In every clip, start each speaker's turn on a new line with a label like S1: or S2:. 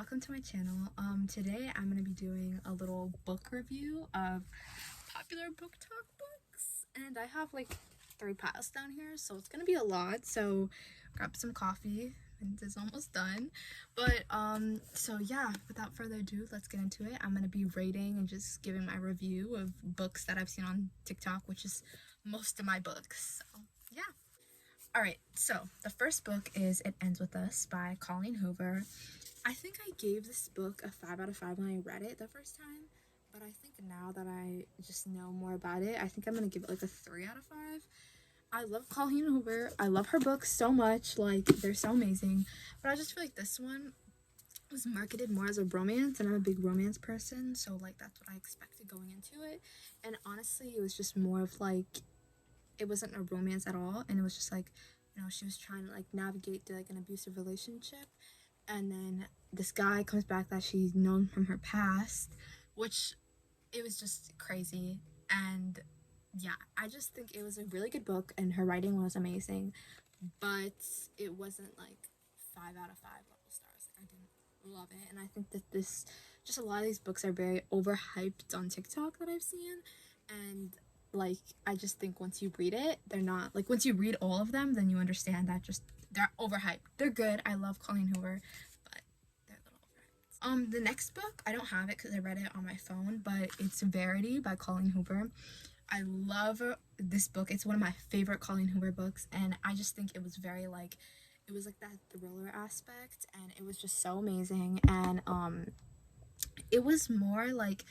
S1: welcome to my channel. Today I'm going to be doing a little book review of popular booktok books, and I have like 3 piles down here, so it's going to be a lot. So grab some coffee, and it's almost done. But so yeah, without further ado, let's get into it. I'm going to be rating and just giving my review of books that I've seen on TikTok, which is most of my books. So yeah. Alright, so the first book is It Ends With Us by Colleen Hoover. I think I gave this book a 5 out of 5 when I read it the first time, but I think now that I just know more about it, I think I'm going to give it like a 3 out of 5. I love Colleen Hoover. I love her books so much. Like, they're so amazing. But I just feel like this one was marketed more as a romance, and I'm a big romance person, so like that's what I expected going into it. And honestly, it was just more of like, it wasn't a romance at all, and it was just like, you know, she was trying to like navigate through like an abusive relationship, and then this guy comes back that she's known from her past, which it was just crazy. And yeah, I just think it was a really good book, and her writing was amazing, but it wasn't like 5 out of 5 level stars. Like, I didn't love it, and I think that this, just a lot of these books are very overhyped on TikTok that I've seen, and like, I just think once you read it, they're not, like, once you read all of them, then you understand that just, they're overhyped. They're good. I love Colleen Hoover, but they're a little overhyped. The next book, I don't have it because I read it on my phone, but it's Verity by Colleen Hoover. I love this book. It's one of my favorite Colleen Hoover books, and I just think it was very, like, it was like that thriller aspect, and it was just so amazing. And it was more like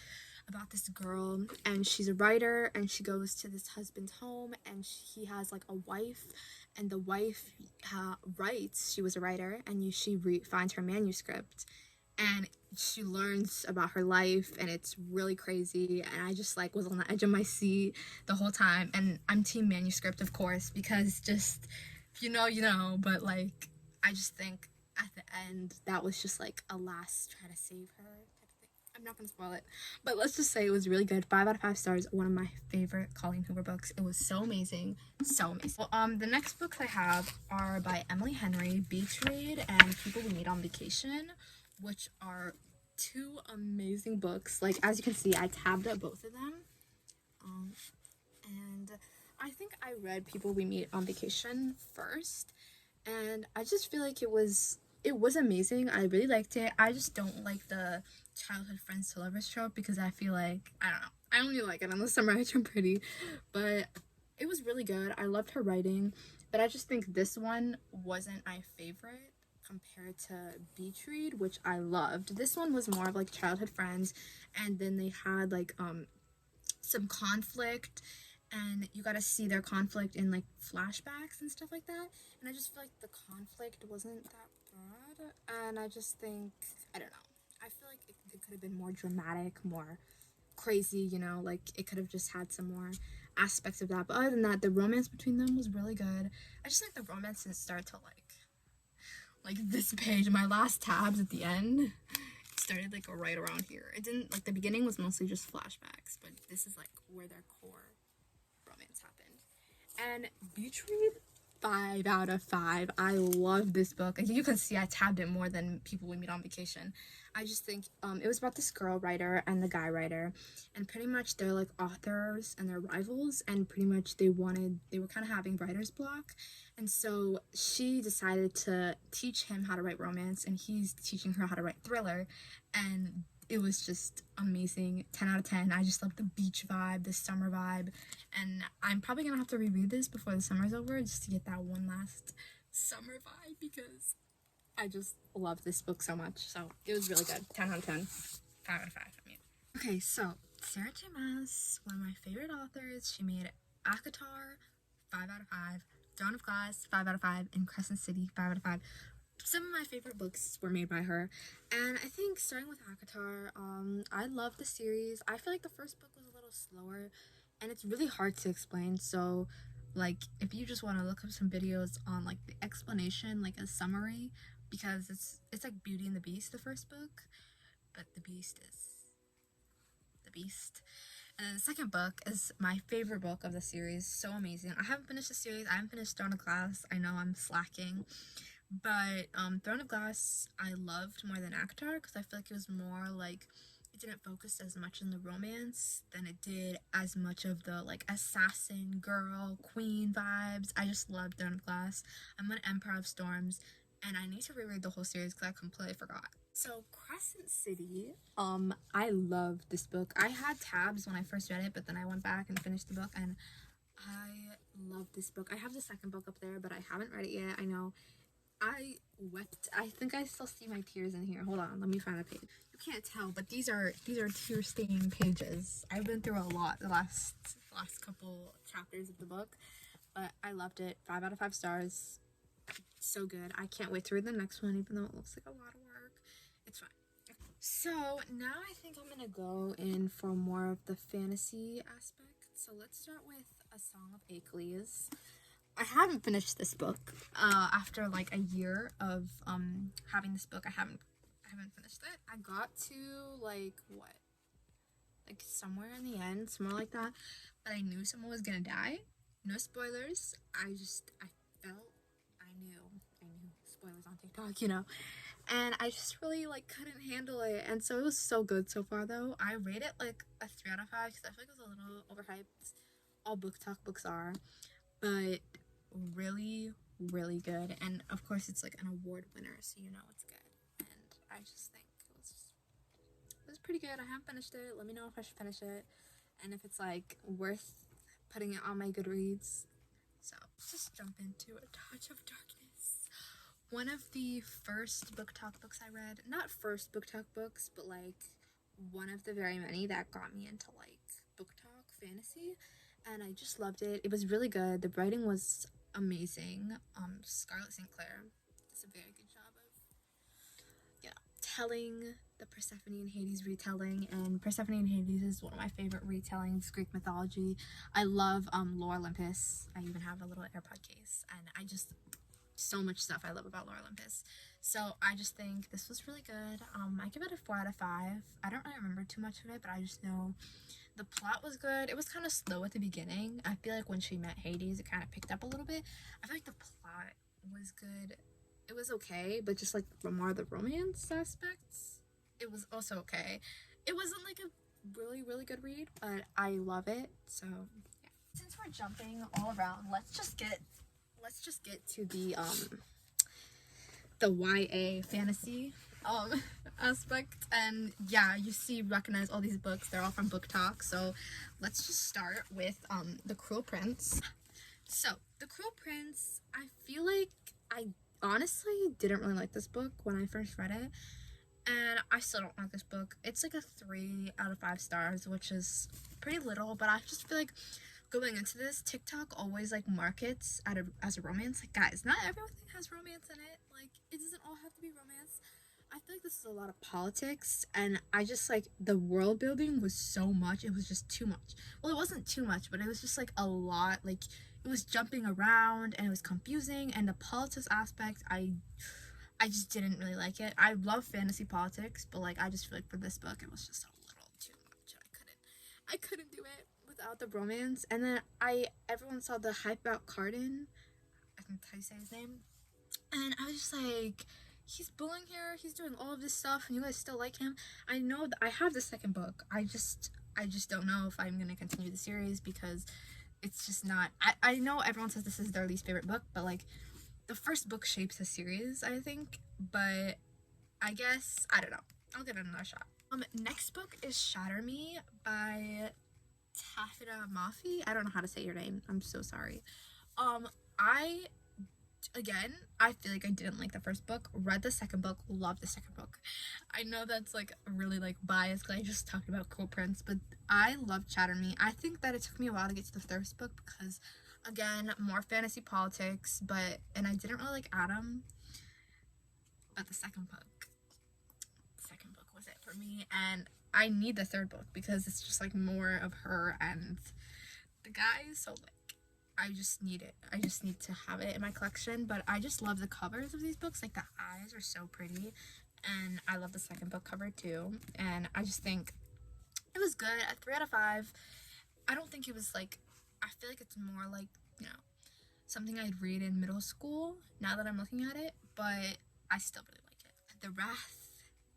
S1: about this girl, and she's a writer, and she goes to this husband's home, and he has like a wife, and the wife writes. She was a writer, and she finds her manuscript, and she learns about her life, and it's really crazy. And I just like was on the edge of my seat the whole time, and I'm team manuscript, of course, because just, if you know, but like, I just think at the end that was just like a last try to save her. I'm not gonna spoil it, but let's just say it was really good. 5 out of 5 stars. One of my favorite Colleen Hoover books. It was so amazing, so amazing. Well, the next books I have are by Emily Henry, Beach Read and People We Meet on Vacation, which are 2 amazing books. Like, as you can see, I tabbed up both of them, and I think I read People We Meet on Vacation first, and I just feel like it was amazing. I really liked it. I just don't like the childhood friends to lovers trope, because I feel like, I don't know, I only like it unless I'm rich and pretty. But it was really good. I loved her writing, but I just think this one wasn't my favorite compared to Beach Read, which I loved. This one was more of like childhood friends, and then they had like some conflict, and you got to see their conflict in like flashbacks and stuff like that, and I just feel like the conflict wasn't that bad. And I just think, I don't know, I feel like it could have been more dramatic, more crazy, you know, like it could have just had some more aspects of that. But other than that, the romance between them was really good. I just think the romance didn't start to like this page, my last tabs at the end, it started like right around here. It didn't, like, the beginning was mostly just flashbacks, but this is like where their core romance happened. And Beach Read, 5 out of 5. I love this book. You can see I tabbed it more than People We Meet on Vacation. I just think it was about this girl writer and the guy writer, and pretty much they're like authors and they're rivals, and pretty much they were kind of having writer's block, and so she decided to teach him how to write romance, and he's teaching her how to write thriller, and it was just amazing. 10 out of 10. I just love the beach vibe, the summer vibe, and I'm probably gonna have to reread this before the summer's over just to get that one last summer vibe, because I just love this book so much. So it was really good. 10 out of 10. 5 out of 5, I mean. Okay, so Sarah J. Maas, one of my favorite authors. She made Acotar, 5 out of 5. Dawn of Glass, 5 out of 5. And Crescent City, 5 out of 5. Some of my favorite books were made by her. And I think starting with Acotar, I love the series. I feel like the first book was a little slower, and it's really hard to explain. So, like, if you just want to look up some videos on like the explanation, like a summary, because it's like Beauty and the Beast, the first book, but the Beast is the Beast. And then the second book is my favorite book of the series. So amazing. I haven't finished the series. I haven't finished Dawn of Glass. I know I'm slacking, But Throne of Glass I loved more than Acotar because I feel like it was more like it didn't focus as much on the romance than it did as much of the like assassin girl queen vibes. I just loved Throne of Glass. I'm on Empire of Storms, and I need to reread the whole series because I completely forgot. So Crescent City, I loved this book. I had tabs when I first read it, but then I went back and finished the book, and I love this book. I have the second book up there, but I haven't read it yet. I know I wept. I think I still see my tears in here. Hold on, let me find a page. You can't tell, but these are tear staining pages. I've been through a lot the last couple chapters of the book, but I loved it. 5 out of 5 stars. So good. I can't wait to read the next one, even though it looks like a lot of work. It's fine. So now I think I'm gonna go in for more of the fantasy aspect. So let's start with A Song of Achilles. I haven't finished this book. After like a year of having this book, I haven't finished it. I got to like what? Like somewhere in the end, somewhere like that. But I knew someone was gonna die. No spoilers. I knew spoilers on TikTok, you know. And I just really like couldn't handle it. And so it was so good so far though. I rate it like a 3 out of 5 because I feel like it was a little overhyped. All BookTok books are. But really good, and of course it's like an award winner, so you know it's good. And I just think it was pretty good. I haven't finished it. Let me know if I should finish it and if it's like worth putting it on my Goodreads. So let's just jump into A Touch of Darkness. One of the first BookTok books I read, not first BookTok books, but like one of the very many that got me into like BookTok fantasy, and I just loved it. It was really good. The writing was amazing. Scarlett St. Clair does a very good job of telling the Persephone and Hades retelling, and Persephone and Hades is one of my favorite retellings, Greek mythology. I love Lore Olympus. I even have a little AirPod case, and I just so much stuff I love about Lore Olympus. So I just think this was really good. I give it a 4 out of 5. I don't really remember too much of it, but I just know the plot was good. It was kind of slow at the beginning. I feel like when she met Hades, it kind of picked up a little bit. I feel like the plot was good. It was okay, but just like more of the romance aspects, it was also okay. It wasn't like a really good read, but I love it. So yeah. Since we're jumping all around, let's just get to the YA fantasy aspect. And yeah, recognize all these books. They're all from BookTok. So let's just start with The Cruel Prince. So The Cruel Prince, I feel like I honestly didn't really like this book when I first read it, and I still don't like this book. It's like a 3 out of 5 stars, which is pretty little, but I just feel like going into this, TikTok always like markets as a romance. Like, guys, not everything has romance in it. Like, it doesn't all have to be romance. I feel like this is a lot of politics, and I just like the world building was so much. It was just too much. Well, it wasn't too much, but it was just like a lot. Like, it was jumping around and it was confusing, and the politics aspect, I just didn't really like it. I love fantasy politics, but like I just feel like for this book it was just a little too much. I couldn't do it without the romance. And then everyone saw the hype about Cardin, I think that's how you say his name, and I was just like, he's bullying her, he's doing all of this stuff, and you guys still like him. I know that I have the second book. I just don't know if I'm gonna continue the series because it's just not. I know everyone says this is their least favorite book, but like the first book shapes the series, I think. But I guess I don't know. I'll give it another shot. Next book is Shatter Me by Tafida Mafi. I don't know how to say your name. I'm so sorry. I feel like I didn't like the first book. Read the second book, loved the second book. I know that's like really like biased because I just talked about Cruel Prince, but I loved Shatter Me. I think that it took me a while to get to the first book because, again, more fantasy politics, and I didn't really like Adam. But the second book was it for me, and I need the third book because it's just like more of her and the guys. So like, I just need it. I just need to have it in my collection. But I just love the covers of these books. Like, the eyes are so pretty, and I love the second book cover too. And I just think it was good. At 3 out of 5. I don't think it was like, I feel like it's more like, something I'd read in middle school now that I'm looking at it. but I still really like it. The Wrath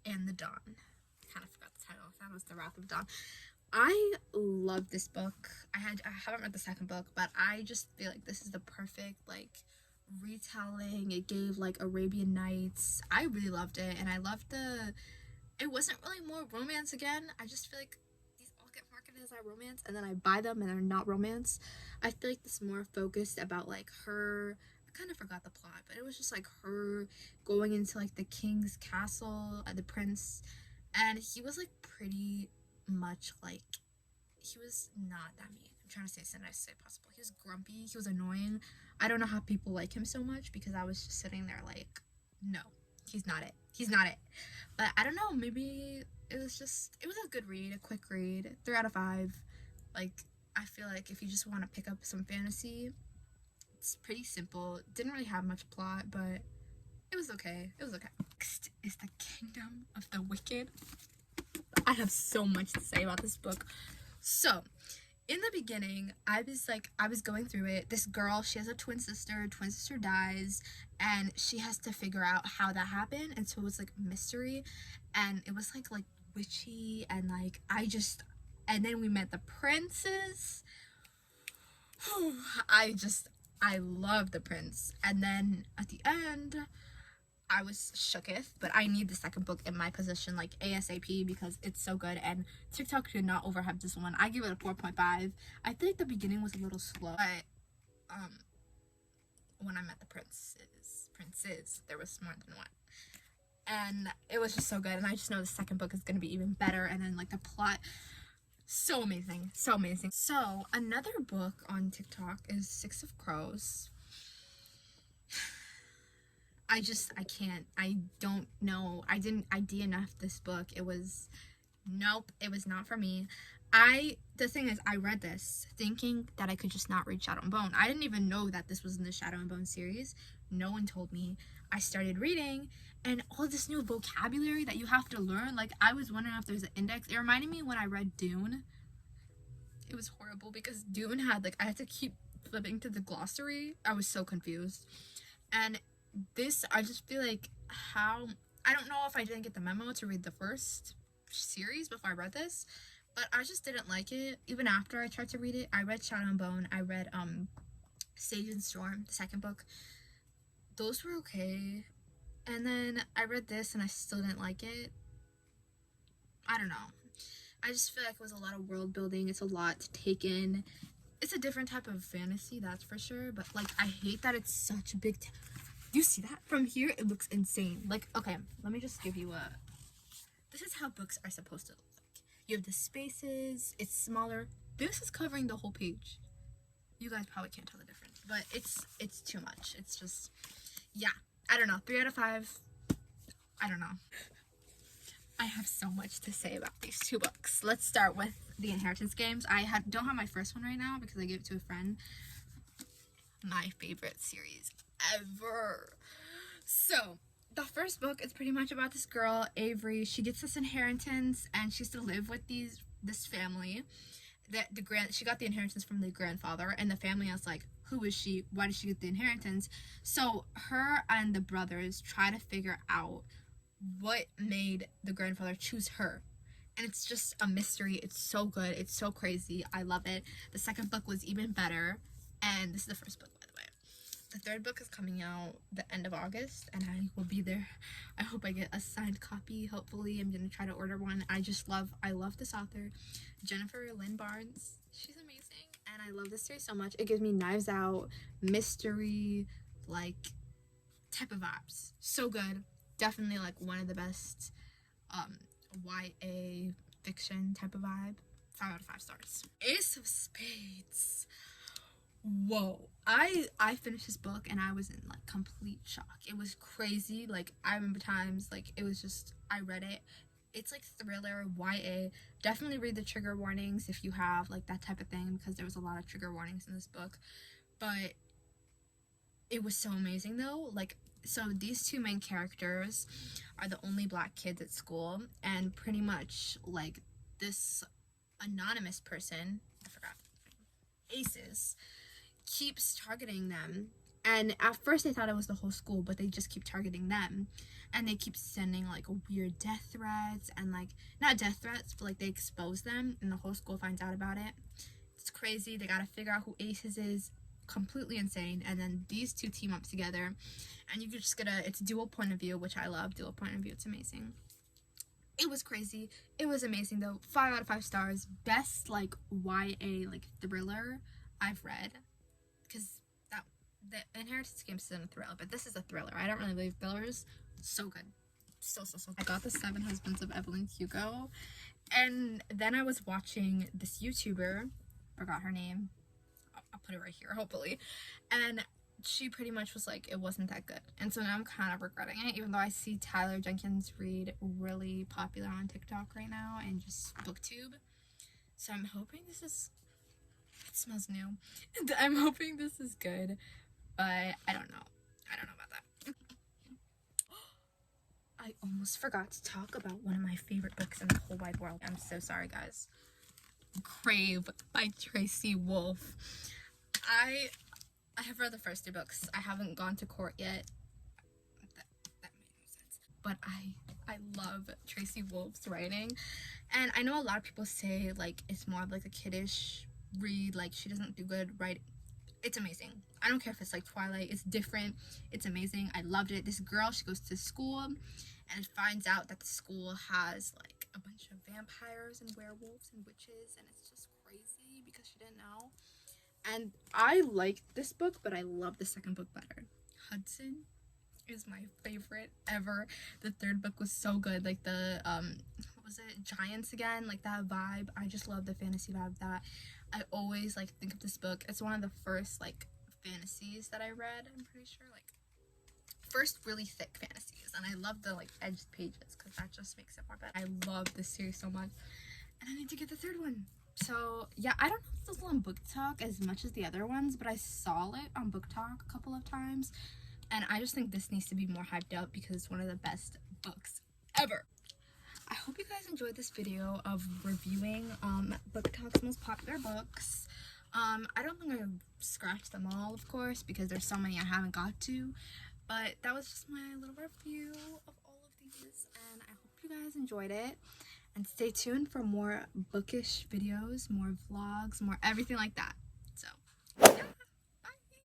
S1: and the Dawn. I kind of forgot the title. That was The Wrath of Dawn. I love this book. I haven't read the second book, but I just feel like this is the perfect like retelling. It gave like Arabian Nights. I really loved it, and I loved it wasn't really more romance again. I just feel like these all get marketed as romance, and then I buy them and they're not romance. I feel like this is more focused about like her. I kind of forgot the plot, but it was just like her going into like the king's castle, the prince, and he was like pretty much like, he was not that mean. I'm trying to say as nice as possible. He was grumpy, he was annoying. I don't know how people like him so much, because I was just sitting there like, no, he's not it. But I don't know, maybe it was a good read, a quick read, 3 out of 5. Like, I feel like if you just want to pick up some fantasy, it's pretty simple. Didn't really have much plot, but it was okay. Next is The Kingdom of the Wicked. I have so much to say about this book. So, in the beginning, I was going through it. This girl, she has a twin sister dies, and she has to figure out how that happened, and so it was like mystery, and it was like witchy, and like and then we met the princes. I love the prince, and then at the end I was shooketh, but I need the second book in my position like ASAP, because it's so good, and TikTok did not overhype this one. I give it a 4.5. I feel like the beginning was a little slow, but when I met the princes, there was more than one, and it was just so good, and I just know the second book is going to be even better, and then like the plot, so amazing. So another book on TikTok is 6 of Crows. I don't know. I didn't DNF this book. Nope, it was not for me. The thing is, I read this thinking that I could just not read Shadow and Bone. I didn't even know that this was in the Shadow and Bone series. No one told me. I started reading, and all this new vocabulary that you have to learn, like, I was wondering if there's an index. It reminded me when I read Dune. It was horrible, because Dune had, like, I had to keep flipping to the glossary. I was so confused. And this, I just feel like I don't know if I didn't get the memo to read the first series before I read this, but I just didn't like it. Even after I tried to read it, I read Shadow and Bone, I read Sage and Storm, the second book. Those were okay, and then I read this and I still didn't like it. I don't know. I just feel like it was a lot of world building. It's a lot to take in. It's a different type of fantasy, that's for sure, but like, I hate that it's such a big you see that? From here, it looks insane. Like, okay, let me just give you this is how books are supposed to look like. You have the spaces, it's smaller. This is covering the whole page. You guys probably can't tell the difference, but it's too much. It's just, yeah, I don't know. 3 out of 5, I don't know. I have so much to say about these 2 books. Let's start with The Inheritance Games. Don't have my first one right now because I gave it to a friend. My favorite series ever. So the first book is pretty much about this girl, Avery. She gets this inheritance, and she has to live with this family. She got the inheritance from the grandfather, and the family is like, who is she? Why did she get the inheritance? So her and the brothers try to figure out what made the grandfather choose her. And it's just a mystery. It's so good. It's so crazy. I love it. The second book was even better. And this is the first book, by the way. The third book is coming out the end of August, and I will be there. I hope I get a signed copy. Hopefully, I'm gonna try to order one. I love this author, Jennifer Lynn Barnes. She's amazing, and I love this series so much. It gives me Knives Out, mystery, like, type of vibes. So good. Definitely like one of the best YA fiction type of vibe. 5 out of 5 stars. Ace of Spades. Whoa, I finished this book and I was in like complete shock. It was crazy. Like, I remember times like it was just, I read it. It's like thriller, YA. Definitely read the trigger warnings if you have like that type of thing, because there was a lot of trigger warnings in this book. But it was so amazing though. Like, so these 2 main characters are the only black kids at school, and pretty much like this anonymous person, I forgot, Aces, keeps targeting them, And at first I thought it was the whole school, but they just keep targeting them. And they keep sending like weird death threats, and like, not death threats, but like they expose them and the whole school finds out about it. It's crazy. They gotta figure out who Aces is. Completely insane. And then these two team up together, and you just gotta, it's dual point of view, which I love. Dual point of view, it's amazing. It was crazy. It was amazing though. 5 out of 5 stars. Best like YA like thriller I've read, because the Inheritance Games isn't a thriller, but this is a thriller. I don't really like thrillers. So good. So I got the 7 Husbands of Evelyn Hugo, and then I was watching this YouTuber, forgot her name, I'll put it right here hopefully, and she pretty much was like, it wasn't that good. And so now I'm kind of regretting it, even though I see Tyler Jenkins Reid really popular on TikTok right now and just booktube. So I'm hoping this is, it smells new. I'm hoping this is good, but I don't know about that. I almost forgot to talk about one of my favorite books in the whole wide world. I'm so sorry, guys. Crave by Tracy Wolff. I have read the first 2 books. I haven't gone to court yet. That made no sense. But I love Tracy Wolff's writing. And I know a lot of people say like it's more of like a kiddish read, like she doesn't do good writing. It's amazing. I don't care if it's like Twilight. It's different. It's amazing. I loved it. This girl, she goes to school and finds out that the school has like a bunch of vampires and werewolves and witches, and it's just crazy because she didn't know. And I liked this book, but I love the second book better. Hudson is my favorite ever. The 3rd book was so good. Like the what was it, giants again, like that vibe. I just love the fantasy vibe of that. I always like think of this book. It's one of the first like fantasies that I read, I'm pretty sure, like first really thick fantasies, and I love the like edged pages because that just makes it more better. I love this series so much, and I need to get the 3rd one. So yeah, I don't know if this is on BookTok as much as the other ones, but I saw it on BookTok a couple of times, and I just think this needs to be more hyped up because it's one of the best books ever. I hope you guys enjoyed this video of reviewing BookTok's most popular books. I don't think I scratched them all, of course, because there's so many I haven't got to, but that was just my little review of all of these, and I hope you guys enjoyed it. And stay tuned for more bookish videos, more vlogs, more everything like that.